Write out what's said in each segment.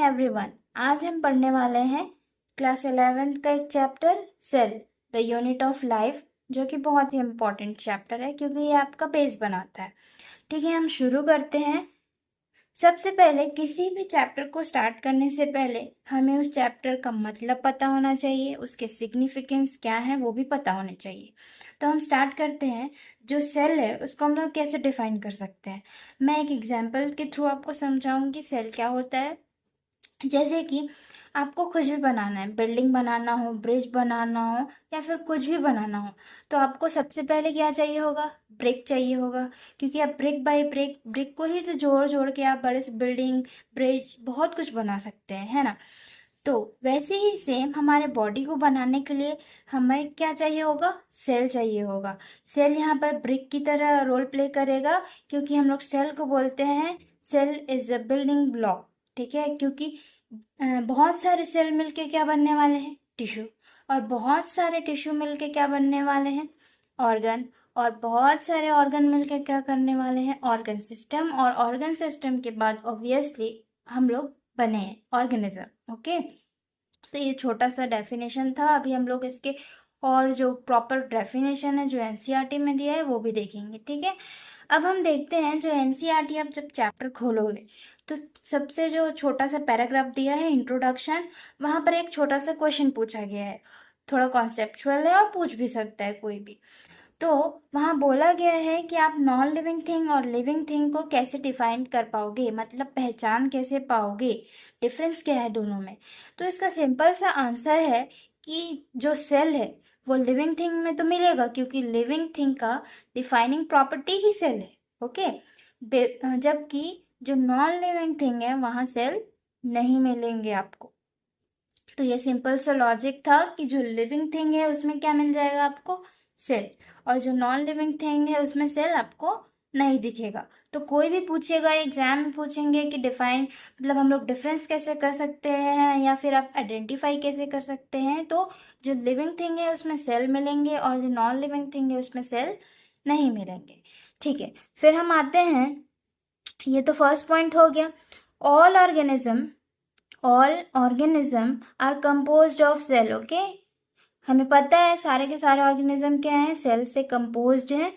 Everyone. आज हम पढ़ने वाले हैं क्लास 11th का एक chapter cell the unit of life, जो कि बहुत ही इम्पोर्टेंट चैप्टर है क्योंकि ये आपका बेस बनाता है। ठीक है, हम शुरू करते हैं। सबसे पहले किसी भी चैप्टर को स्टार्ट करने से पहले हमें उस चैप्टर का मतलब पता होना चाहिए, उसके सिग्निफिकेंस क्या है वो भी पता होने चाहिए। तो हम स्टार्ट करते हैं। जो सेल है उसको हम लोग कैसे डिफाइन कर सकते हैं। मैं एक एग्जांपल के थ्रू आपको समझाऊंगी सेल क्या होता है। जैसे कि आपको कुछ भी बनाना है, बिल्डिंग बनाना हो, ब्रिज बनाना हो या फिर कुछ भी बनाना हो, तो आपको सबसे पहले क्या चाहिए होगा? ब्रिक चाहिए होगा। क्योंकि आप ब्रिक बाय ब्रिक ब्रिक को ही तो जोड़ जोड़ के आप बड़े से बिल्डिंग, ब्रिज, बहुत कुछ बना सकते हैं, है ना। तो वैसे ही सेम हमारे बॉडी को बनाने के लिए हमें क्या चाहिए होगा? सेल चाहिए होगा। सेल यहाँ पर ब्रिक की तरह रोल प्ले करेगा, क्योंकि हम लोग सेल को बोलते हैं cell is a building block. ठीक है, क्योंकि बहुत सारे सेल मिलके क्या बनने वाले हैं? टिश्यू। और बहुत सारे टिश्यू मिलके क्या बनने वाले हैं? ऑर्गन। और बहुत सारे ऑर्गन मिलके क्या करने वाले हैं? Organ system. और ऑर्गन सिस्टम के बाद ऑब्वियसली हम लोग बने हैं ऑर्गेनिज्म। ओके, तो ये छोटा सा डेफिनेशन था। अभी हम लोग इसके और जो प्रॉपर डेफिनेशन है जो एनसीईआरटी में दिया है वो भी देखेंगे। ठीक है, अब हम देखते हैं जो एनसीईआरटी, आप जब चैप्टर खोलोगे तो सबसे जो छोटा सा पैराग्राफ दिया है इंट्रोडक्शन, वहां पर एक छोटा सा क्वेश्चन पूछा गया है। थोड़ा कॉन्सेप्चुअल है और पूछ भी सकता है कोई भी। तो वहाँ बोला गया है कि आप नॉन लिविंग थिंग और लिविंग थिंग को कैसे डिफाइन कर पाओगे, मतलब पहचान कैसे पाओगे, डिफरेंस क्या है दोनों में। तो इसका सिंपल सा आंसर है कि जो सेल है वो लिविंग थिंग में तो मिलेगा, क्योंकि लिविंग थिंग का डिफाइनिंग प्रॉपर्टी ही सेल है। ओके, जबकि जो नॉन लिविंग थिंग है वहाँ सेल नहीं मिलेंगे आपको। तो ये सिंपल सा लॉजिक था कि जो लिविंग थिंग है उसमें क्या मिल जाएगा आपको? सेल। और जो नॉन लिविंग थिंग है उसमें सेल आपको नहीं दिखेगा। तो कोई भी पूछेगा, एग्जाम में पूछेंगे कि डिफाइन, मतलब हम लोग डिफरेंस कैसे कर सकते हैं या फिर आप आइडेंटिफाई कैसे कर सकते हैं, तो जो लिविंग थिंग है उसमें सेल मिलेंगे और जो नॉन लिविंग थिंग है उसमें सेल नहीं मिलेंगे। ठीक है, फिर हम आते हैं, ये तो फर्स्ट पॉइंट हो गया। All organism are composed of cell. Okay, हमें पता है सारे के सारे ऑर्गेनिज्म क्या हैं? सेल से कंपोज्ड हैं।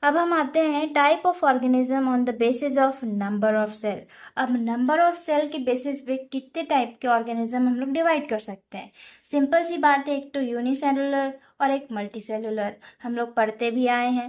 अब हम आते हैं type of organism on the basis of number of cell. अब नंबर ऑफ सेल के बेसिस पे कितने टाइप के ऑर्गेनिज्म हम लोग डिवाइड कर सकते हैं? सिंपल सी बात है, एक तो यूनिसेलुलर और एक मल्टीसेलुलर। हम लोग पढ़ते भी आए हैं,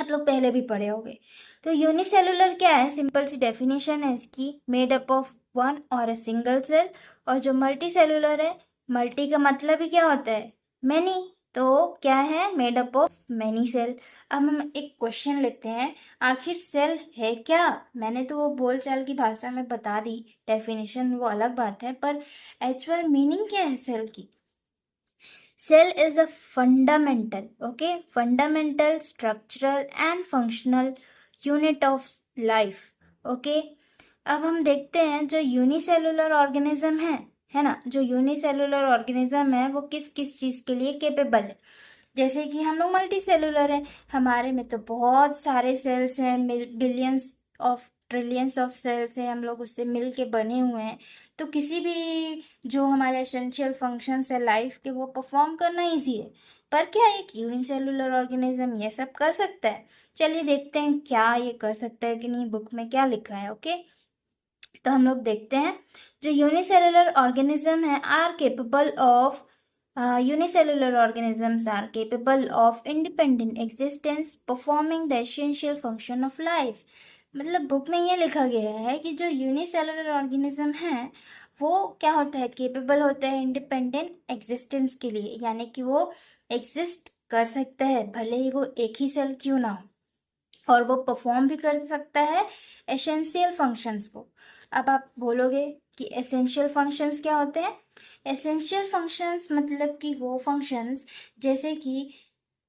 आप लोग पहले भी पढ़े होंगे। तो यूनिसेलुलर क्या है? सिंपल सी डेफिनेशन है इसकी, मेड अप ऑफ वन और अ सिंगल सेल। और जो मल्टी सेलुलर है, मल्टी का मतलब ही क्या होता है? मैनी। तो क्या है? Made up of many cell. अब हम एक क्वेश्चन लेते हैं, आखिर सेल है क्या? मैंने तो वो बोलचाल की भाषा में बता दी, डेफिनेशन वो अलग बात है, पर एक्चुअल मीनिंग क्या है सेल की? Cell is a fundamental, structural and functional unit of life. Okay, अब हम देखते हैं जो यूनिसेलुलर ऑर्गेनिज्म है ना, जो यूनिसेलुलर ऑर्गेनिज्म है वो किस किस चीज़ के लिए केपेबल है। जैसे कि हम लोग मल्टी सेलुलर है, हमारे में तो बहुत सारे सेल्स हैं, billions of trillions of cells हैं, हम लोग उससे मिल के बने हुए हैं। तो किसी भी जो हमारे एसेंशियल फंक्शंस है लाइफ के वो परफॉर्म करना इजी है। पर क्या एक यूनिसेलुलर ऑर्गेनिज्म ये सब कर सकता है? चलिए देखते हैं क्या ये कर सकता है कि नहीं, बुक में क्या लिखा है। ओके, तो हम लोग देखते हैं, जो यूनिसेलुलर ऑर्गेनिज्म है are capable of unicellular organisms are capable of independent existence performing the essential function of life। मतलब बुक में ये लिखा गया है कि जो यूनिसेलुलर ऑर्गेनिज्म है वो क्या होता है? केपेबल होता है इंडिपेंडेंट एग्जिस्टेंस के लिए, यानी कि वो एग्जिस्ट कर सकता है भले ही वो एक ही सेल क्यों ना हो, और वो परफॉर्म भी कर सकता है एसेंशियल फंक्शंस को। अब आप बोलोगे कि एसेंशियल फंक्शंस क्या होते हैं? एसेंशियल फंक्शंस मतलब कि वो फंक्शंस जैसे कि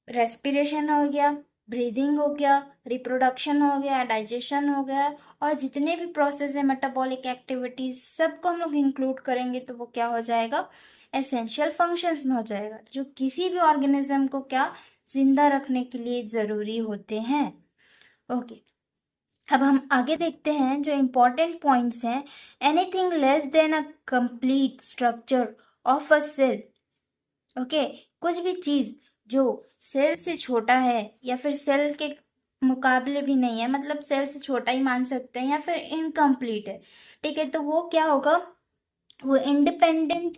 रेस्पिरेशन हो गया, ब्रीदिंग हो गया, रिप्रोडक्शन हो गया, डाइजेशन हो गया, और जितने भी प्रोसेस है मेटाबॉलिक एक्टिविटीज सबको हम लोग इंक्लूड करेंगे तो वो क्या हो जाएगा? एसेंशियल फंक्शंस में हो जाएगा, जो किसी भी ऑर्गेनिज्म को क्या जिंदा रखने के लिए ज़रूरी होते हैं। ओके, अब हम आगे देखते हैं जो इम्पोर्टेंट पॉइंट्स हैं। Anything less than a complete structure of a cell. Okay, कुछ भी चीज जो सेल से छोटा है या फिर सेल के मुकाबले भी नहीं है, मतलब सेल से छोटा ही मान सकते हैं, या फिर इनकम्प्लीट है, ठीक है, तो वो क्या होगा, वो इंडिपेंडेंट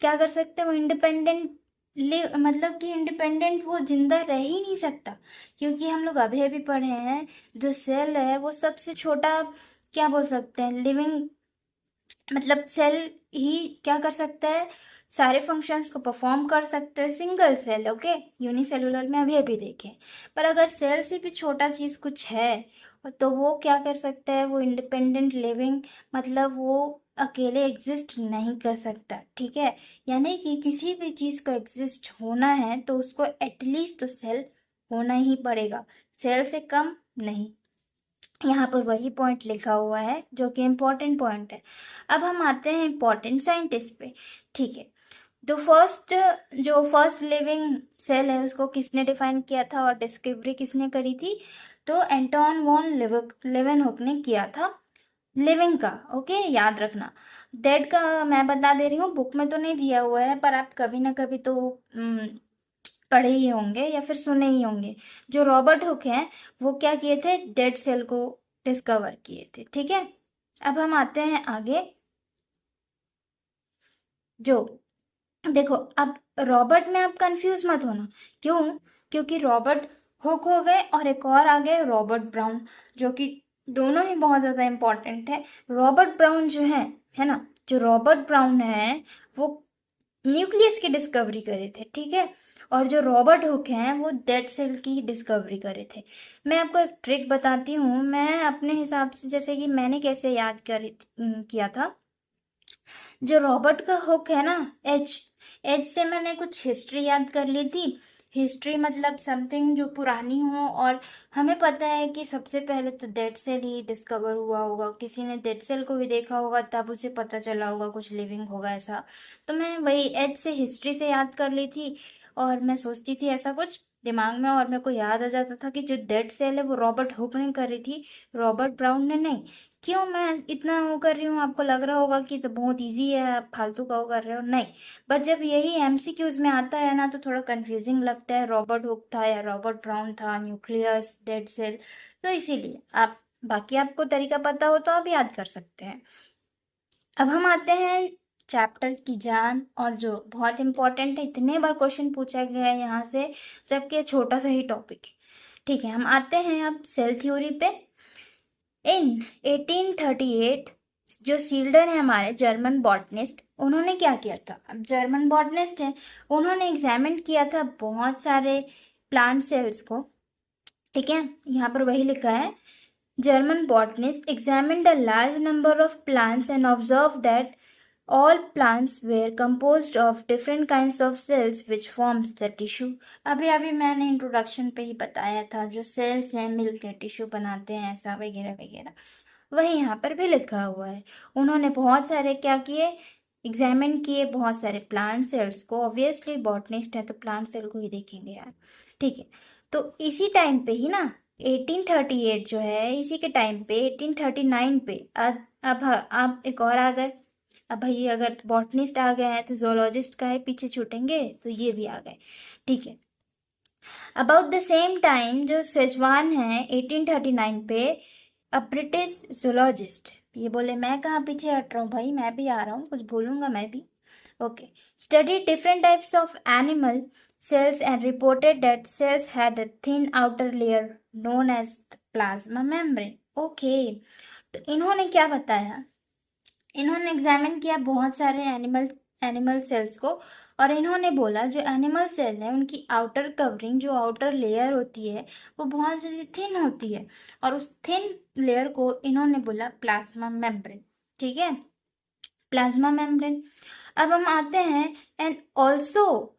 क्या कर सकते हैं, वो इंडिपेंडेंट मतलब कि इंडिपेंडेंट वो जिंदा रह ही नहीं सकता, क्योंकि हम लोग अभी अभी पढ़े हैं जो सेल है वो सबसे छोटा क्या बोल सकते हैं, लिविंग, मतलब सेल ही क्या कर सकता है, सारे फंक्शंस को परफॉर्म कर सकते हैं, सिंगल सेल। ओके, यूनिसेलुलर में अभी अभी देखें, पर अगर सेल से भी छोटा चीज कुछ है तो वो क्या कर सकता है, वो इंडिपेंडेंट लिविंग, मतलब वो अकेले एग्जिस्ट नहीं कर सकता, ठीक है। यानी कि किसी भी चीज को एग्जिस्ट होना है तो उसको एटलीस्ट तो सेल होना ही पड़ेगा, सेल से कम नहीं। यहाँ पर वही पॉइंट लिखा हुआ है जो कि इम्पोर्टेंट पॉइंट है। अब हम आते हैं इम्पोर्टेंट साइंटिस्ट पे, ठीक है। तो फर्स्ट लिविंग सेल है उसको किसने डिफाइन किया था और डिस्कवरी किसने करी थी, तो एंटोन वॉन लेवेनहुक ने किया था लिविंग का। ओके, याद रखना। डेड का मैं बता दे रही हूँ, बुक में तो नहीं दिया हुआ है, पर आप कभी ना कभी तो पढ़े ही होंगे या फिर सुने ही होंगे। जो रॉबर्ट हुक हैं वो क्या किए थे, डेड सेल को डिस्कवर किए थे, ठीक है। अब हम आते हैं आगे। जो देखो, अब रॉबर्ट में आप कंफ्यूज मत होना, क्यों, क्योंकि रॉबर्ट हुक हो गए और एक और आ गए रॉबर्ट ब्राउन, जो कि दोनों ही बहुत ज्यादा इंपॉर्टेंट है। रॉबर्ट ब्राउन जो है ना, जो रॉबर्ट ब्राउन है वो न्यूक्लियस की डिस्कवरी करे थे, ठीक है। और जो रॉबर्ट हुक हैं वो डेड सेल की डिस्कवरी करे थे। मैं आपको एक ट्रिक बताती हूँ, मैं अपने हिसाब से, जैसे कि मैंने कैसे याद किया था। जो रॉबर्ट का हुक है ना, एच, एच से मैंने कुछ हिस्ट्री याद कर ली थी। हिस्ट्री मतलब समथिंग जो पुरानी हो, और हमें पता है कि सबसे पहले तो डेड सेल ही डिस्कवर हुआ होगा, किसी ने डेड सेल को भी देखा होगा तब उसे पता चला होगा कुछ लिविंग होगा ऐसा। तो मैं वही एच से हिस्ट्री से याद कर ली थी, और मैं सोचती थी ऐसा कुछ दिमाग में, और मेरे को याद आ जाता था कि जो डेड सेल है वो रॉबर्ट हुक ने करी थी, रॉबर्ट ब्राउन ने नहीं। क्यों मैं इतना वो कर रही हूँ, आपको लग रहा होगा कि तो बहुत इजी है, आप फालतू का वो कर रहे हो, नहीं। बट जब यही एमसीक्यूज में आता है ना तो थोड़ा कंफ्यूजिंग लगता है, रॉबर्ट हुक था या रॉबर्ट ब्राउन था, न्यूक्लियस, डेड सेल, तो इसीलिए आप, बाकी आपको तरीका पता हो तो आप याद कर सकते हैं। अब हम आते हैं चैप्टर की जान, और जो बहुत इंपॉर्टेंट है, इतने बार क्वेश्चन पूछा गया है यहाँ से, जबकि ये छोटा सा ही टॉपिक है, ठीक है। हम आते हैं अब सेल थ्योरी पे। इन 1838 जो सील्डन है हमारे जर्मन बॉटनिस्ट, उन्होंने क्या किया था, अब जर्मन बॉटनिस्ट है, उन्होंने एग्जामिन किया था बहुत सारे प्लांट सेल्स को, ठीक है। यहाँ पर वही लिखा है, German botanist examined a large number of plants and observed that all plants were composed of different kinds of cells which forms the tissue। अभी अभी मैंने इंट्रोडक्शन पे ही बताया था, जो सेल्स हैं मिलकर टिश्यू बनाते हैं, ऐसा वगैरह वगैरह, वही यहाँ पर भी लिखा हुआ है। उन्होंने बहुत सारे क्या किए, एग्जामिन किए बहुत सारे प्लांट सेल्स को, ऑब्वियसली बॉटनिस्ट है तो प्लांट सेल को ही देखेंगे यार, ठीक है। तो इसी टाइम पे ही ना, 1838 जो है, इसी के टाइम पे 1839 पे अब एक और आ गए। अब भाई अगर बॉटनिस्ट आ गए हैं तो जोलॉजिस्ट का है पीछे छूटेंगे, तो ये भी आ गए, ठीक है। अबाउट द सेम टाइम जो सेजवान है 1839 पे, अ ब्रिटिश जूलॉजिस्ट, ये बोले मैं कहाँ पीछे हट रहा हूँ भाई, मैं भी आ रहा हूँ, कुछ बोलूंगा मैं भी। Okay, study different types of animal cells and reported that cells had a thin outer layer known as the plasma membrane। Okay, तो इन्होंने क्या बताया, इन्होंने एग्जामिन किया बहुत सारे एनिमल सेल्स को, और इन्होंने बोला जो एनिमल सेल है उनकी आउटर कवरिंग, जो आउटर लेयर होती है वो बहुत ज़्यादा थिन होती है, और उस थिन लेयर को इन्होंने बोला प्लाज्मा मेम्ब्रेन, ठीक है, प्लाज्मा मेम्ब्रेन। अब हम आते हैं, and also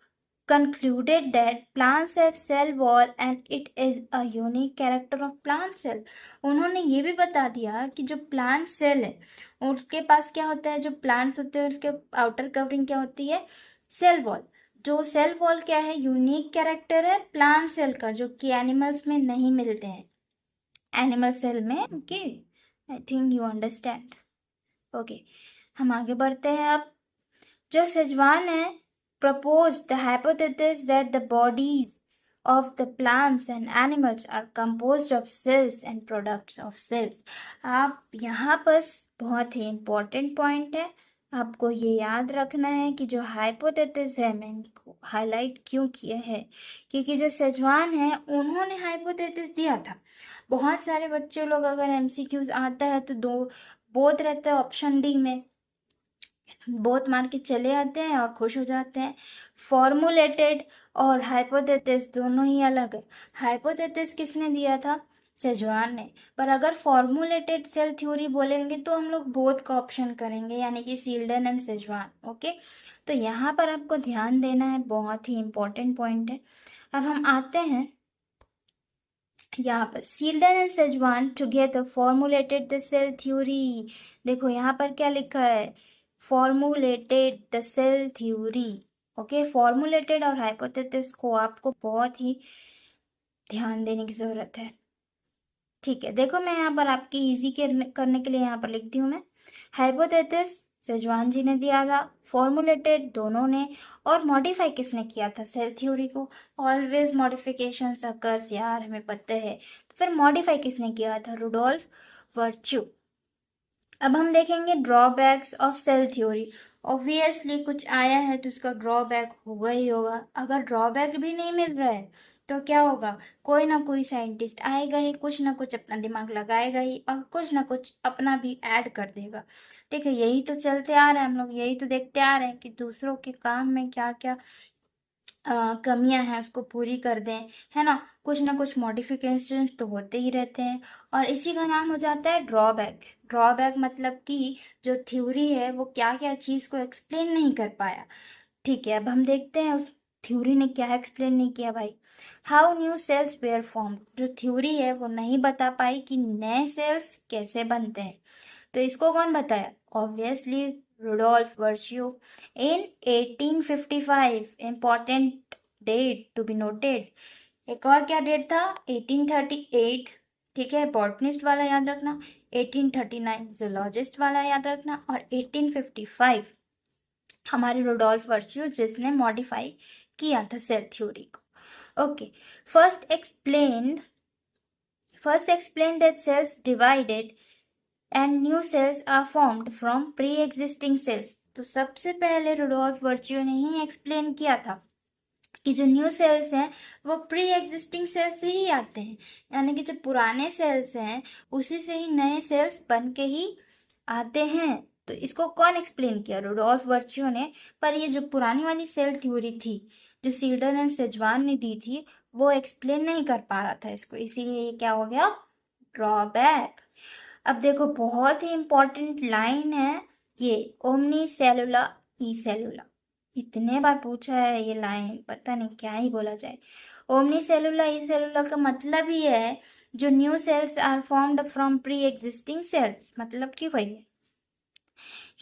concluded that plants have cell wall and it is a unique character of plant cell। उन्होंने ये भी बता दिया कि जो प्लांट सेल है उसके पास क्या होता है, जो प्लांट्स होते हैं उसके आउटर कवरिंग क्या होती है, सेल वॉल। जो सेल वॉल क्या है, यूनिक कैरेक्टर है प्लांट सेल का, जो कि एनिमल्स में नहीं मिलते हैं। एनिमल सेल में। Okay, I think you understand. Okay, हम आगे बढ़ते हैं। अब जो सेजवान है propose the hypothesis that the bodies of the plants and animals are composed of cells and products of cells। आप यहाँ पर बहुत ही important point है, आपको ये याद रखना है कि जो हाइपोथेसिस है, मैं इनको हाईलाइट क्यों किया है, क्योंकि जो सेजवान है उन्होंने हाइपोथेसिस दिया था। बहुत सारे बच्चे लोग अगर एमसीक्यूज आता है तो दो बोथ रहता है ऑप्शन डी में, बोथ मार के चले आते हैं और खुश हो जाते हैं। फॉर्मुलेटेड और हाइपोथेसिस दोनों ही अलग है। हाइपोथेसिस किसने दिया था? सेजवान ने। पर अगर फॉर्मुलेटेड सेल थ्योरी बोलेंगे तो हम लोग बोथ का ऑप्शन करेंगे, यानी कि सील्डन एंड सेजवान। ओके, तो यहाँ पर आपको ध्यान देना है, बहुत ही इंपॉर्टेंट पॉइंट है। अब हम आते हैं यहाँ पर, Schleiden and Schwann together formulated the cell theory. देखो यहाँ पर क्या लिखा है, formulated the cell theory. Okay, formulated और हाइपोथेसिस को आपको बहुत ही ध्यान देने की जरूरत है। ठीक है, देखो मैं यहाँ पर आपकी इजी करने के लिए यहाँ पर लिखती हूँ मैं। हाइपोथेसिस सेजवान जी ने दिया था, फॉर्मुलेटेड दोनों ने, और मॉडिफाई किसने किया था? सेल थ्योरी को। ऑलवेज मॉडिफिकेशंस अकर्स, यार हमें पता है। तो फिर मॉडिफाई किसने किया था? Rudolf Virchow. अब हम देखेंगे drawbacks of cell theory. Obviously कुछ आया है तो उसका ड्रॉबैक होगा ही होगा। अगर ड्रॉबैक भी नहीं मिल रहा है तो क्या होगा? कोई ना कोई साइंटिस्ट आएगा ही, कुछ ना कुछ अपना दिमाग लगाएगा ही और कुछ ना कुछ अपना भी ऐड कर देगा। ठीक है, यही तो चलते आ रहा है, हम लोग यही तो देखते आ रहे हैं कि दूसरों के काम में क्या क्या कमियां हैं उसको पूरी कर दें, है ना। कुछ ना कुछ मॉडिफिकेशन तो होते ही रहते हैं, और इसी का नाम हो जाता है ड्रॉबैक। ड्रॉबैक मतलब कि जो थ्योरी है वो क्या क्या चीज़ को एक्सप्लेन नहीं कर पाया। ठीक है, अब हम देखते हैं उस थ्योरी ने क्या एक्सप्लेन नहीं किया भाई। How new cells were form, जो थ्योरी है वो नहीं बता पाई कि नए सेल्स कैसे बनते हैं। तो इसको कौन बताया? Obviously Rudolf Virchow in 1855। Important date to be noted. एक और क्या डेट था? 1838। ठीक है, बॉटनिस्ट वाला याद रखना। 1839 जूलॉजिस्ट वाला याद रखना। और 1855 हमारे रुडोल्फ वर्च्यू, जिसने मॉडिफाई किया था सेल थ्योरी को। Okay, first explain that cells divided and new cells are formed from pre-existing cells। तो सबसे पहले रुडोल्फ वर्च्यू ने ही एक्सप्लेन किया था कि जो न्यू सेल्स हैं वो प्री एग्जिस्टिंग सेल्स से ही आते हैं, यानी कि जो पुराने सेल्स हैं उसी से ही नए सेल्स बन के ही आते हैं। तो इसको कौन एक्सप्लेन किया? रुडोल्फ वर्च्यू ने। पर ये जो पुरानी वाली सेल थ्योरी थी जो सील्डन एंड सेजवान ने दी थी, वो एक्सप्लेन नहीं कर पा रहा था इसको, इसीलिए ये क्या हो गया? ड्रॉबैक। अब देखो बहुत ही इंपॉर्टेंट लाइन है ये, ओमनी सेलुला ई सेलुला। इतने बार पूछा है ये लाइन, पता नहीं क्या ही बोला जाए। ओमनी सेलुला ई सेलुला का मतलब ही है जो new cells are formed from pre existing cells, मतलब कि वही है।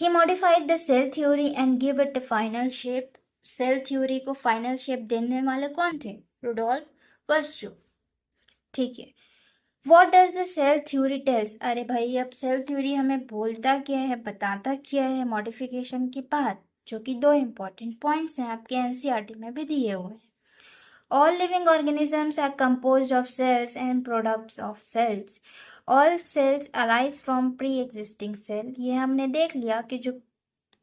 He modified the cell theory and give it a final shape. Cell theory को फाइनल शेप देने वाले कौन थे? Rudolf Virchow. ठीक है, what does the cell theory tells? अरे भाई अब सेल थ्योरी हमें बोलता क्या है, बताता क्या है मॉडिफिकेशन के बाद, जो कि दो इंपॉर्टेंट पॉइंट्स हैं, आपके एनसीईआरटी में भी दिए हुए हैं। All living organisms are composed of cells and products of cells. All cells arise from pre existing cell. ये हमने देख लिया कि जो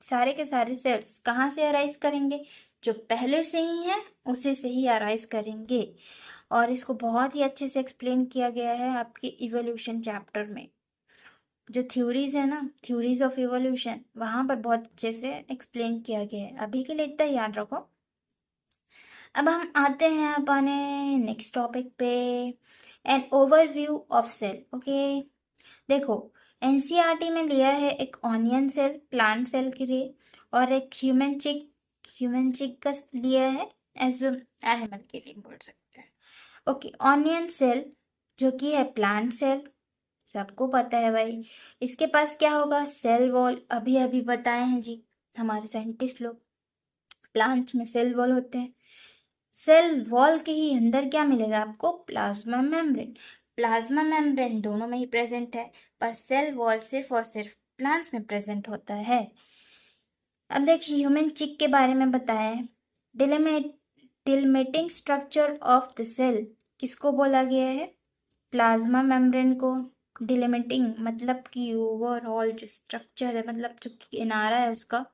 सारे के सारे सेल्स कहाँ से अराइज करेंगे? जो पहले से ही हैं उसी से ही अराइज करेंगे। और इसको बहुत ही अच्छे से एक्सप्लेन किया गया है आपके इवोल्यूशन चैप्टर में। जो थ्योरीज है ना, थ्योरीज ऑफ इवोल्यूशन, वहाँ पर बहुत अच्छे से एक्सप्लेन किया गया है। अभी के लिए इतना याद रखो। अब हम आते हैं अपने नेक्स्ट टॉपिक पे, an overview of cell. Okay, देखो एनसीईआरटी में लिया है एक ऑनियन सेल प्लांट सेल के लिए, और एक ह्यूमन चिक का लिया है एज एनिमल के लिए बोल सकते हैं। ओके, ऑनियन सेल जो कि है प्लांट सेल, सबको पता है भाई। इसके पास क्या होगा? Cell wall. अभी अभी बताए हैं जी हमारे साइंटिस्ट लोग, प्लांट में सेल वॉल होते हैं। सेल वॉल के ही अंदर क्या मिलेगा आपको? Plasma membrane. प्लाज्मा मेम्ब्रेन दोनों में ही प्रेजेंट है, पर सेल वॉल सिर्फ और सिर्फ प्लांट्स में प्रेजेंट होता है। अब देखिए ह्यूमन चिक के बारे में बताएं। डिलिमिटिंग स्ट्रक्चर ऑफ द सेल किसको बोला गया है? प्लाज्मा मेम्ब्रेन को। डिलिमिटिंग मतलब कि ओवरऑल जो स्ट्रक्चर है, मतलब जो किनारा है उसका,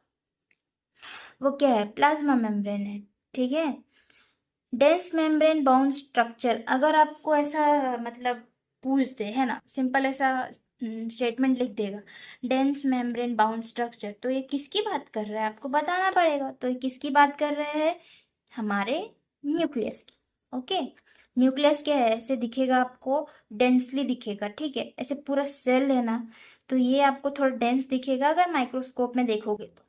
वो क्या है? प्लाज्मा मेम्ब्रेन है। ठीक है। डेंस मेम्ब्रेन बाउंड स्ट्रक्चर, अगर आपको ऐसा मतलब पूछ दे, है ना, सिंपल ऐसा स्टेटमेंट लिख देगा डेंस मेम्ब्रेन बाउंड स्ट्रक्चर, तो ये किसकी बात कर रहा है आपको बताना पड़ेगा। तो ये किसकी बात कर रहे हैं? हमारे न्यूक्लियस की। ओके। न्यूक्लियस क्या है? ऐसे दिखेगा आपको, डेंसली दिखेगा। ठीक है। ऐसे पूरा सेल है ना, तो ये आपको थोड़ा डेंस दिखेगा अगर माइक्रोस्कोप में देखोगे तो।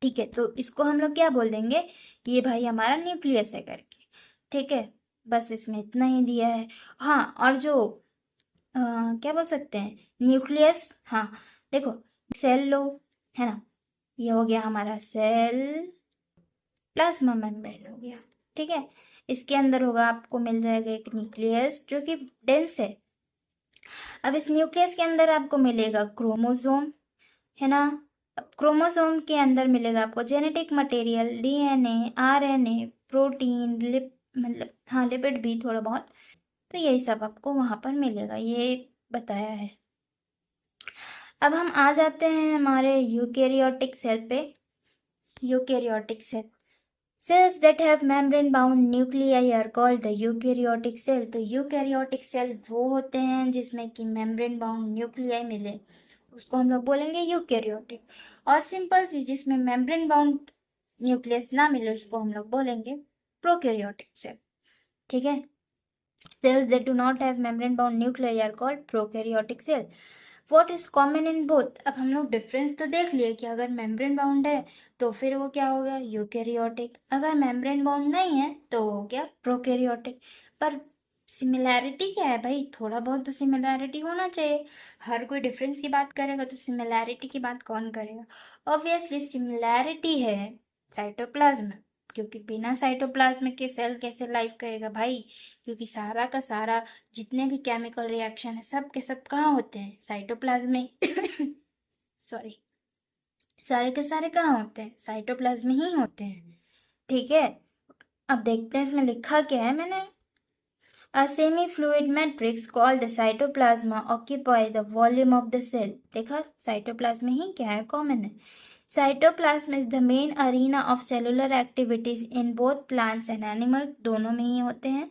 ठीक है। तो इसको हम लोग क्या बोल देंगे? ये भाई हमारा न्यूक्लियस है करके। ठीक है। बस इसमें इतना ही दिया है। हाँ, और जो क्या बोल सकते हैं, न्यूक्लियस, हाँ देखो, सेल लो, है ना, ये हो गया हमारा सेल, प्लाज्मा मेम्ब्रेन हो गया। ठीक है। इसके अंदर होगा, आपको मिल जाएगा एक न्यूक्लियस जो कि डेंस है। अब इस न्यूक्लियस के अंदर आपको मिलेगा क्रोमोसोम, है ना। अब क्रोमोसोम के अंदर मिलेगा आपको genetic material, DNA, RNA, protein, मतलब हाँ लिपिड भी थोड़ा बहुत। तो यही सब आपको वहाँ पर मिलेगा, ये बताया है। अब हम आ जाते हैं हमारे यूकेरियोटिक सेल पे। Eukaryotic cell, cells that have membrane bound nuclei are called the eukaryotic cell। तो यूकेरियोटिक सेल वो होते हैं जिसमें कि मेम्ब्रेन बाउंड न्यूक्लियाई मिले, उसको हम लोग बोलेंगे यूकेरियोटिक। और सिंपल सी जिसमें मेम्ब्रेन बाउंड न्यूक्लियस ना मिले उसको हम लोग बोलेंगे प्रोकैरियोटिक सेल। ठीक है। cells that do not have membrane bound nuclei are called prokaryotic cell। What is common in both? अब हम लोग डिफरेंस तो देख लिए कि अगर मेम्ब्रेन बाउंड है तो फिर वो क्या हो गया? यूकेरियोटिक। अगर मेम्ब्रेन बाउंड नहीं है तो वो क्या? प्रोकैरियोटिक। पर सिमिलैरिटी क्या है भाई? थोड़ा बहुत तो सिमिलैरिटी होना चाहिए। हर कोई डिफरेंस की बात करेगा तो सिमिलैरिटी की बात कौन करेगा? ऑब्वियसली सिमिलैरिटी है साइटोप्लाज्म, क्योंकि बिना साइटोप्लाज्म के सेल कैसे लाइव करेगा भाई? क्योंकि सारा का सारा जितने भी केमिकल रिएक्शन है सब के सब कहाँ होते हैं? साइटोप्लाज्म में। सॉरी, सारे के सारे कहाँ होते हैं? साइटोप्लाज्म में ही होते हैं। ठीक है। अब देखते हैं इसमें लिखा क्या है मैंने। A semi-fluid matrix called the cytoplasma occupy the volume of the cell। देखा, साइटोप्लाज्म में ही क्या है? कॉमन है। Cytoplasm is the main arena of cellular activities in both plants and animal, दोनों में ही होते हैं।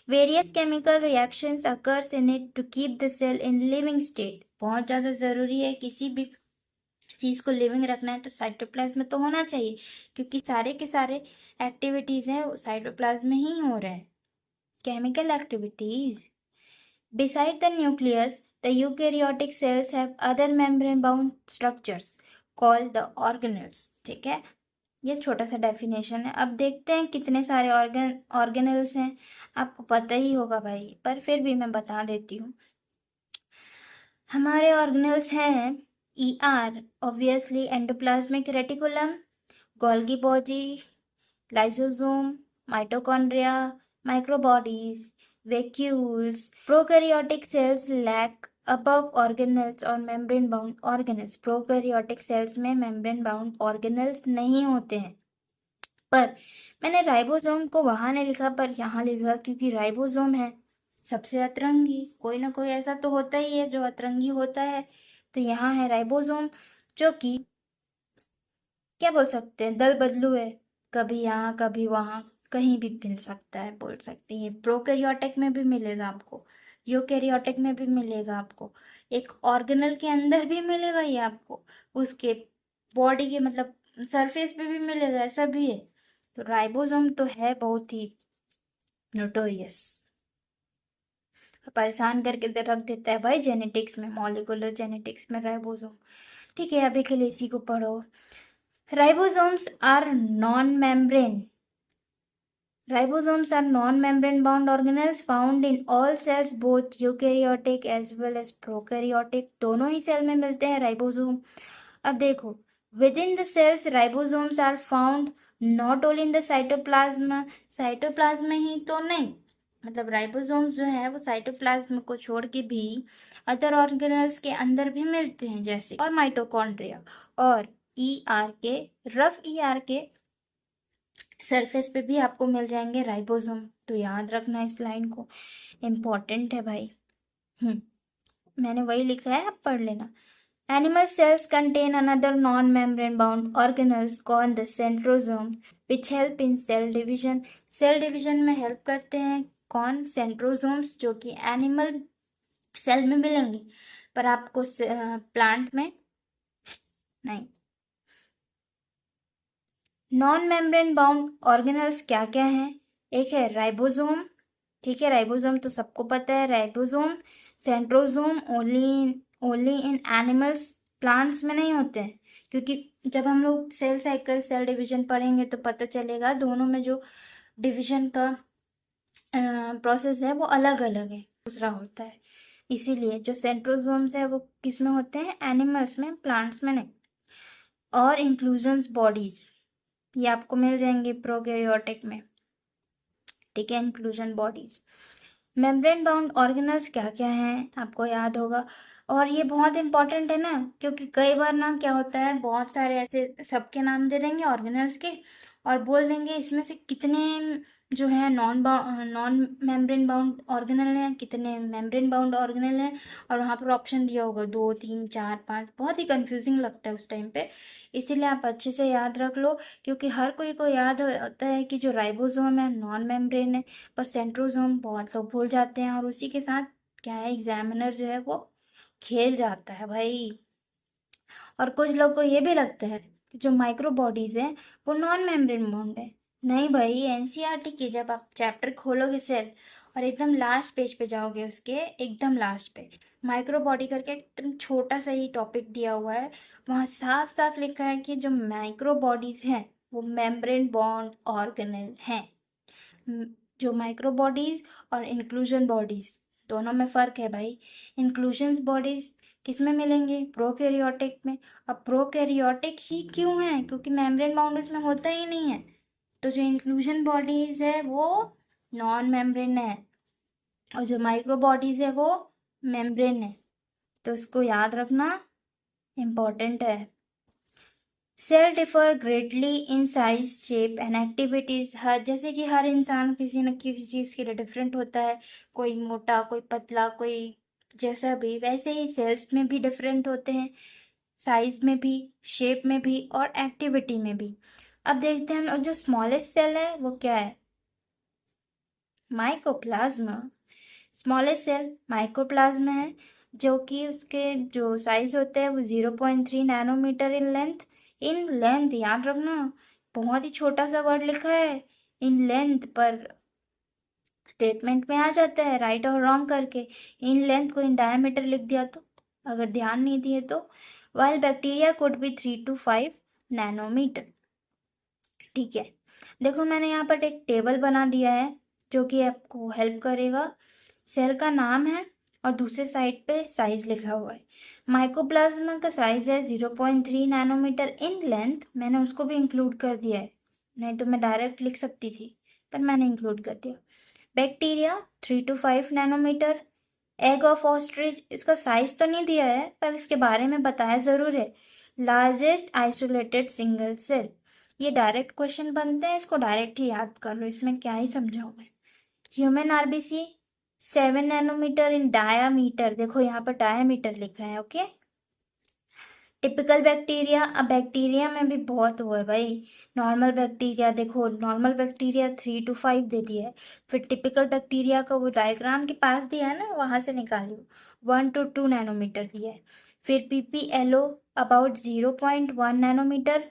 Various chemical reactions occurs in it to keep the cell in living state. बहुत ज़्यादा ज़रूरी है, किसी भी चीज़ को लिविंग रखना है तो साइटोप्लाज्म में तो होना चाहिए, क्योंकि सारे के सारे एक्टिविटीज़ हैं वो साइटोप्लाज्म में ही हो रहे हैं, chemical activities. Beside the nucleus, the eukaryotic cells have other membrane-bound structures called the organelles। ठीक है। ये छोटा सा डेफिनेशन है। अब देखते हैं कितने सारे ऑर्गेनल्स हैं। आपको पता ही होगा भाई, पर फिर भी मैं बता देती हूँ। हमारे ऑर्गेनल्स हैं ER, obviously endoplasmic reticulum, Golgi body, lysosome, mitochondria, microbodies, vacuoles। Prokaryotic cells lack above organelles और membrane bound organelles। Prokaryotic cells में membrane bound organelles नहीं होते हैं। पर मैंने राइबोसोम को वहाँ नहीं लिखा पर यहाँ लिखा, क्योंकि राइबोसोम है सबसे अतरंगी, कोई ना कोई ऐसा तो होता ही है जो अतरंगी होता है। तो यहाँ है राइबोसोम, जो कि क्या बोल सकते हैं, दल बदलू है, कभी यहाँ कभी वहाँ, कहीं भी मिल सकता है, बोल सकते हैं। प्रोकैरियोटिक में भी मिलेगा आपको, यूकैरियोटिक में भी मिलेगा आपको, एक ऑर्गेनल के अंदर भी मिलेगा ये आपको, उसके बॉडी के मतलब सरफेस पे भी मिलेगा, ऐसा भी है। तो राइबोसोम तो है बहुत ही नोटोरियस, परेशान करके रख देता है भाई जेनेटिक्स में, मॉलिकुलर जेनेटिक्स में राइबोसोम। ठीक है, अभी के लिए इसी को पढ़ो। Ribosomes are non-membrane। Ribosomes are non-membrane bound organelles found in all cells, both eukaryotic as well as prokaryotic। दोनों ही सेल में मिलते हैं राइबोसोम। अब देखो, within the cells ribosomes are found not only in the cytoplasm, cytoplasm में ही तो नहीं, मतलब राइबोसोम्स जो है वो साइटोप्लाज्म को छोड़ के भी अदर ऑर्गेनल्स के अंदर भी मिलते हैं, जैसे और माइटोकॉन्ड्रिया और ईआर के, रफ ईआर के सरफेस पे भी आपको मिल जाएंगे राइबोसोम। तो याद रखना इस लाइन को, इम्पोर्टेंट है भाई। मैंने वही लिखा है, आप पढ़ लेना। Animal cells contain another non-membrane bound organelles called the centrosome which help in cell division. Cell division में help करते हैं कौन? सेंट्रोसोम्स, जो कि एनिमल सेल में मिलेंगे पर आपको प्लांट में नहीं। नॉन मेम्ब्रेन बाउंड ऑर्गेनल्स क्या क्या हैं? एक है राइबोसोम, ठीक है, राइबोसोम तो सबको पता है, ribosome. Centrosome only in animals, plants में नहीं होते हैं, क्योंकि जब हम लोग सेल साइकिल सेल डिवीजन पढ़ेंगे तो पता चलेगा दोनों में जो डिवीजन का प्रोसेस है वो अलग अलग है, दूसरा होता है। इसीलिए जो सेंट्रोसोम्स है वो किस में होते हैं? एनिमल्स में, प्लांट्स में नहीं। और इंक्लूजन्स बॉडीज ये आपको मिल जाएंगे प्रोकैरियोटिक में, ठीक है, inclusion bodies. Membrane bound organelles क्या क्या हैं आपको याद होगा, और ये बहुत इंपॉर्टेंट है ना, क्योंकि कई बार ना क्या होता है, बहुत सारे ऐसे सबके नाम दे देंगे ऑर्गेनल्स के और बोल देंगे इसमें से कितने जो है नॉन मेम्ब्रेन बाउंड ऑर्गेनल हैं, कितने मेम्ब्रेन बाउंड ऑर्गेनल हैं, और वहाँ पर ऑप्शन दिया होगा 2 3 4 5, बहुत ही कंफ्यूजिंग लगता है उस टाइम पे। इसीलिए आप अच्छे से याद रख लो, क्योंकि हर कोई को याद होता है कि जो राइबोसोम है नॉन मेम्ब्रेन है, पर सेंट्रोसोम बहुत लोग भूल जाते हैं, और उसी के साथ क्या है, एग्जामिनर जो है वो खेल जाता है भाई। और कुछ लोग को ये भी लगता है कि जो माइक्रो बॉडीज है वो नॉन मेम्ब्रेन बाउंड है। नहीं भाई, एनसीईआरटी की जब आप चैप्टर खोलोगे सेल और एकदम लास्ट पेज पे जाओगे, उसके एकदम लास्ट पे माइक्रो बॉडी करके एकदम छोटा सा ही टॉपिक दिया हुआ है, वहाँ साफ साफ लिखा है कि जो माइक्रो बॉडीज हैं वो मेम्ब्रेन बाउंड ऑर्गेनेल हैं। जो माइक्रो बॉडीज और इंक्लूजन बॉडीज दोनों में फ़र्क है भाई। इंक्लूजन बॉडीज किस में मिलेंगे? प्रोकैरियोटिक में। अब प्रोकैरियोटिक ही क्यों है? क्योंकि मेम्ब्रेन बाउंड उसमें होता ही नहीं है। तो जो इंक्लूजन बॉडीज है वो नॉन मेम्ब्रेन है, और जो माइक्रो बॉडीज है वो मेम्ब्रेन है। तो इसको याद रखना, इम्पॉर्टेंट है। Cell differ greatly in size, shape and activities. हर जैसे कि हर इंसान किसी न किसी चीज़ के लिए डिफरेंट होता है, कोई मोटा, कोई पतला, कोई जैसा भी, वैसे ही सेल्स में भी डिफरेंट होते हैं, साइज में भी, शेप में भी और एक्टिविटी में भी। अब देखते हैं हम लोग, जो स्मॉलेस्ट सेल है वो क्या है? माइकोप्लाज्मा। स्मॉलेस्ट सेल माइकोप्लाज्मा है, जो कि उसके जो साइज होते हैं वो 0.3 nanometre in length. In length याद रखना, बहुत ही छोटा सा वर्ड लिखा है इन लेंथ, पर स्टेटमेंट में आ जाता है राइट और रॉन्ग करके। इन लेंथ को इन डायमीटर लिख दिया तो, अगर ध्यान नहीं दिए तो। While bacteria could be 3 to 5 nanometre, ठीक है। देखो मैंने यहाँ पर एक टेबल बना दिया है जो कि आपको हेल्प करेगा। सेल का नाम है और दूसरे साइड पे साइज लिखा हुआ है। माइकोप्लाज्मा का साइज है 0.3 नैनोमीटर इन लेंथ, मैंने उसको भी इंक्लूड कर दिया है, नहीं तो मैं डायरेक्ट लिख सकती थी, पर मैंने इंक्लूड कर दिया। Bacteria 3 to 5 nanometre. Egg of ostrich, इसका साइज तो नहीं दिया है पर इसके बारे में बताया ज़रूर है। Largest isolated single cell. ये डायरेक्ट क्वेश्चन बनते हैं, इसको डायरेक्ट ही याद कर लो, इसमें क्या ही समझाऊँ मैं। ह्यूमन आरबीसी 7 नैनोमीटर इन डायामीटर, देखो यहाँ पर डायामीटर लिखा है, ओके। टिपिकल बैक्टीरिया, अब बैक्टीरिया में भी बहुत वो है भाई। नॉर्मल बैक्टीरिया, देखो नॉर्मल बैक्टीरिया 3 to 5 दे दिया है, फिर टिपिकल बैक्टीरिया का वो डायग्राम के पास दिया है ना, वहाँ से निकालियो 1 to 2 नैनोमीटर दिया है। फिर PPLO about 0.1 nanometre.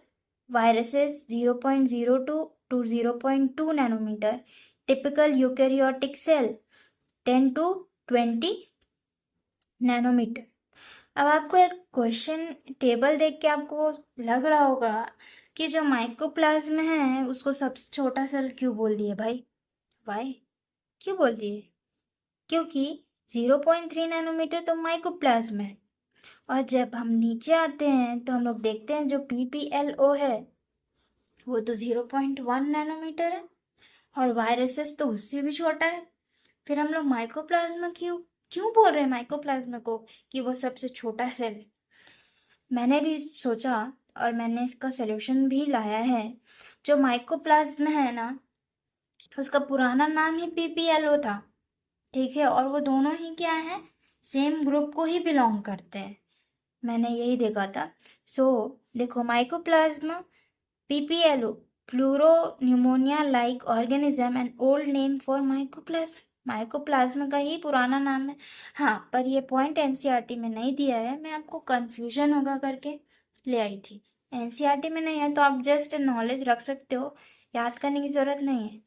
Viruses 0.02 to 0.2 nanometre. Typical eukaryotic cell 10 to 20 nanometre. अब आपको एक क्वेश्चन टेबल देख के आपको लग रहा होगा कि जो माइकोप्लाज्म है उसको सबसे छोटा सेल क्यों बोल दिए भाई? वाई क्यों बोल दिए? क्योंकि 0.3 नैनोमीटर तो माइकोप्लाज्म है, और जब हम नीचे आते हैं तो हम लोग देखते हैं जो PPLO है वो तो 0.1 नैनोमीटर है, और वायरसेस तो उससे भी छोटा है। फिर हम लोग माइकोप्लाज्मा क्यों क्यों बोल रहे हैं माइकोप्लाज्मा को कि वो सबसे छोटा सेल है? मैंने भी सोचा और मैंने इसका सलूशन भी लाया है। जो माइकोप्लाज्मा है ना, उसका पुराना नाम ही पीपीएलओ था, ठीक है, और वो दोनों ही क्या है, सेम ग्रुप को ही बिलोंग करते हैं। मैंने यही देखा था। सो देखो, mycoplasma PPLO, pleuro pneumonia like organism and old name for mycoplasma. Mycoplasma का ही पुराना नाम है। हाँ, पर ये पॉइंट एनसीईआरटी में नहीं दिया है, मैं आपको कंफ्यूजन होगा करके ले आई थी। एनसीईआरटी में नहीं है तो आप जस्ट नॉलेज रख सकते हो, याद करने की ज़रूरत नहीं है।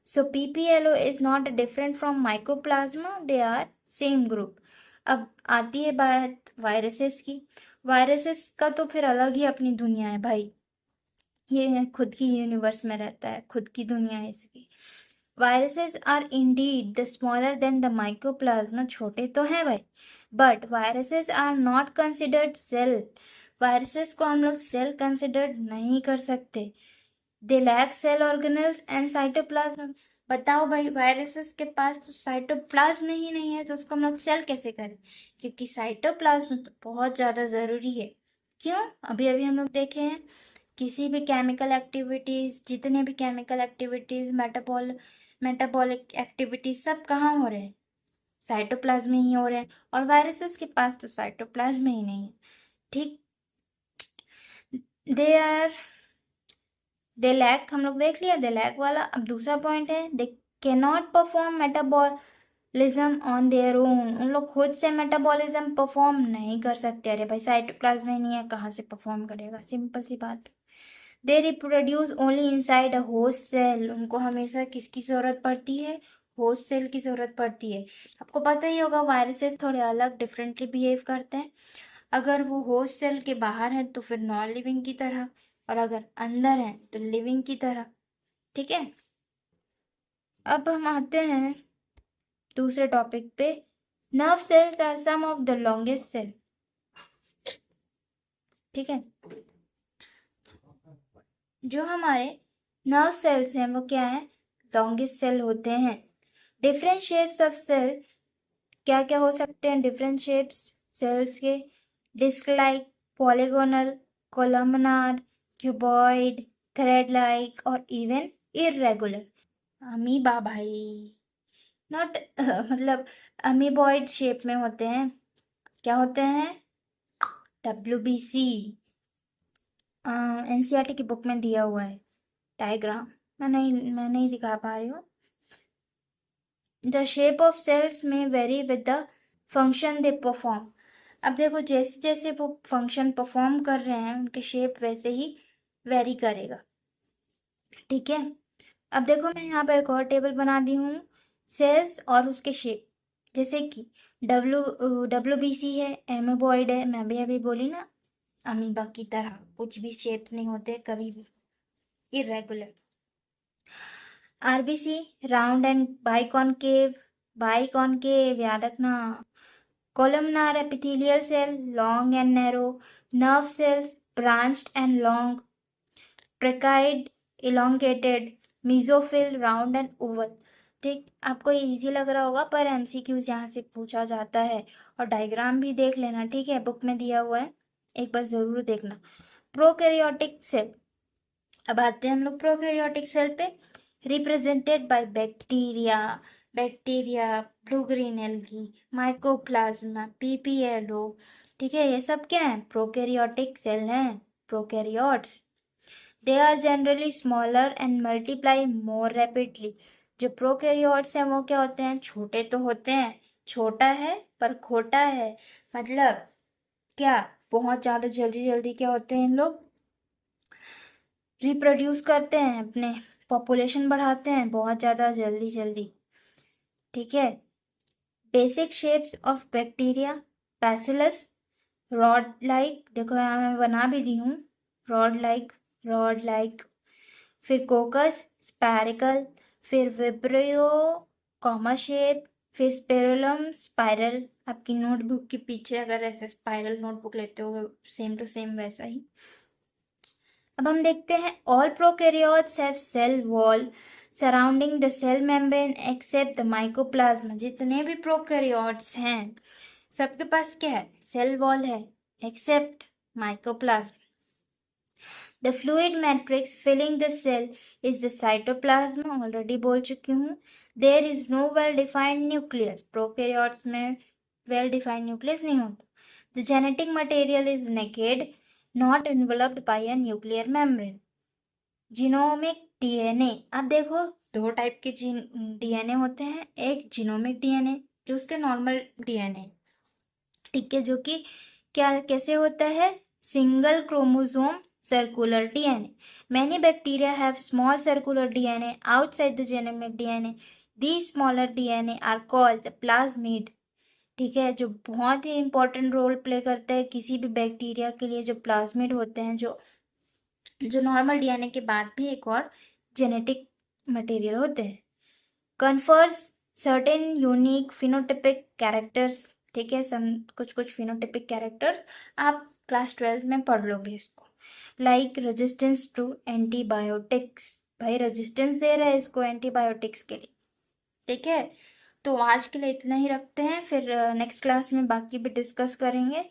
So PPLO is not different from mycoplasma, they are same group. अब आती है बात वायरसेस की। वायरसेस का तो फिर अलग ही अपनी दुनिया है भाई, ये खुद की यूनिवर्स में रहता है, खुद की दुनिया है इसकी। Viruses are indeed the smaller than the mycoplasma, छोटे तो हैं भाई, but viruses are not considered cell. Viruses को हम लोग सेल कंसिडर्ड नहीं कर सकते। They lack cell organelles and cytoplasm. बताओ भाई, वायरसेस के पास तो साइटोप्लाज्म ही नहीं है, तो उसको हम लोग सेल कैसे करें? क्योंकि साइटोप्लाज्म तो बहुत ज़्यादा ज़रूरी है। क्यों? अभी अभी हम लोग देखे हैं, किसी भी केमिकल एक्टिविटीज़, जितने भी केमिकल एक्टिविटीज़, मेटाबॉलिक एक्टिविटीज़ सब कहाँ हो रहे हैं? साइटोप्लाज्म में ही हो रहे हैं, और वायरसेस के पास तो साइटोप्लाज्म ही नहीं है। ठीक, दे आर दे लैक, हम लोग देख लिया दे लैक वाला। अब दूसरा पॉइंट है, they cannot perform metabolism on their own. उन लोग खुद से मेटाबॉलिज्म परफॉर्म नहीं कर सकते। अरे भाई, साइटोप्लाज्म ही नहीं है, कहाँ से परफॉर्म करेगा? सिंपल सी बात। They reproduce only inside a host cell. उनको हमेशा किसकी ज़रूरत पड़ती है? होस्ट सेल की ज़रूरत पड़ती है। आपको पता ही होगा, वायरसेस थोड़े अलग डिफरेंटली बिहेव करते हैं। अगर वो होस्ट सेल के बाहर है तो फिर नॉन लिविंग की तरह, और अगर अंदर है तो लिविंग की तरह। ठीक है, अब हम आते हैं दूसरे टॉपिक पे। Nerve cells are some of the longest cell. ठीक है, जो हमारे नर्व सेल्स हैं वो क्या है? लॉन्गेस्ट सेल होते हैं। डिफरेंट शेप्स ऑफ सेल क्या क्या हो सकते हैं? डिफरेंट शेप्स सेल्स के, disc like, polygonal, columnar, cuboid, thread like और इवन इरेगुलर। अमीबा भाई, नॉट मतलब अमीबॉइड शेप में होते हैं। क्या होते हैं? WBC। एनसीईआरटी की बुक में दिया हुआ है डायग्राम, मैं नहीं दिखा पा रही हूँ। द शेप ऑफ सेल्स में very with the function they perform. अब देखो, जैसे जैसे वो फंक्शन परफॉर्म कर रहे हैं, उनके शेप वैसे ही वेरी करेगा। ठीक है, अब देखो, मैं यहाँ पर एक और टेबल बना दी हूँ, सेल्स और उसके शेप। जैसे कि WBC है, एमोबॉइड है, मैं भी अभी बोली ना, अमीबा की तरह कुछ भी शेप्स नहीं होते कभी भी, irregular. RBC, round and biconcave याद रखना। Columnar epithelial cell, long and narrow. Nerve cells, branched and long. Tracheids, elongated. Mesophyll, round and oval. ठीक, आपको ये इजी लग रहा होगा, पर MCQs यहाँ से पूछा जाता है। और डायग्राम भी देख लेना, ठीक है, बुक में दिया हुआ है, एक बार ज़रूर देखना। Prokaryotic cell. अब आते हैं हम लोग प्रोकैरियोटिक सेल पे। Represented by bacteria, blue green algae, mycoplasma, PPLO. ठीक है, ये सब क्या है? प्रोकैरियोटिक सेल हैं, prokaryotes. They are generally smaller and multiply more rapidly. जो प्रोकैरियोट्स हैं वो क्या होते हैं? छोटे तो होते हैं, छोटा है पर खोटा है। मतलब क्या, बहुत ज़्यादा जल्दी जल्दी क्या होते हैं इन लोग? रिप्रोड्यूस करते हैं, अपने पॉपुलेशन बढ़ाते हैं बहुत ज़्यादा जल्दी जल्दी। ठीक है, basic shapes of bacteria, bacillus, rod like, देखो यहाँ मैं बना भी दी हूँ, रॉड लाइक। फिर कोकस, स्पैरिकल, फिर विब्रियो, कॉमा शेप, फिर स्पेरुलम, स्पाइरल। आपकी नोटबुक के पीछे अगर ऐसे स्पाइरल नोटबुक लेते हो, सेम टू सेम वैसा ही। अब हम देखते हैं, all prokaryotes have cell wall surrounding the cell membrane except the mycoplasma. जितने भी प्रोकैरियोट्स हैं सबके पास क्या है, सेल वॉल है, except mycoplasma. The fluid matrix filling the cell is the cytoplasm, already बोल चुकी हूँ। There is no well defined nucleus, prokaryotes में वेल डिफाइंड न्यूक्लियस नहीं होता। The genetic material is naked, not enveloped by a nuclear membrane. Genomic DNA, अब देखो दो type के डीएनए होते हैं, एक जीनोमिक डीएनए जो उसके नॉर्मल डीएनए, ठीक है, जो कि क्या कैसे होता है, single chromosome circular DNA. Many bacteria have small circular DNA outside the genomic DNA. These smaller DNA are called the plasmid. ठीक है, जो बहुत ही इंपॉर्टेंट रोल प्ले करते हैं किसी भी बैक्टीरिया के लिए, जो प्लाज्मिड होते हैं, जो नॉर्मल डीएनए के बाद भी एक और जेनेटिक मटेरियल होते हैं। Confers certain unique phenotypic characters, ठीक है, कुछ फिनोटिपिक कैरेक्टर्स आप क्लास 12 में पढ़ लोगे इसको। लाइक रेजिस्टेंस टू एंटीबायोटिक्स, भाई रेजिस्टेंस दे रहा है इसको एंटीबायोटिक्स के लिए, ठीक है। तो आज के लिए इतना ही रखते हैं, फिर नेक्स्ट क्लास में बाकी भी डिस्कस करेंगे।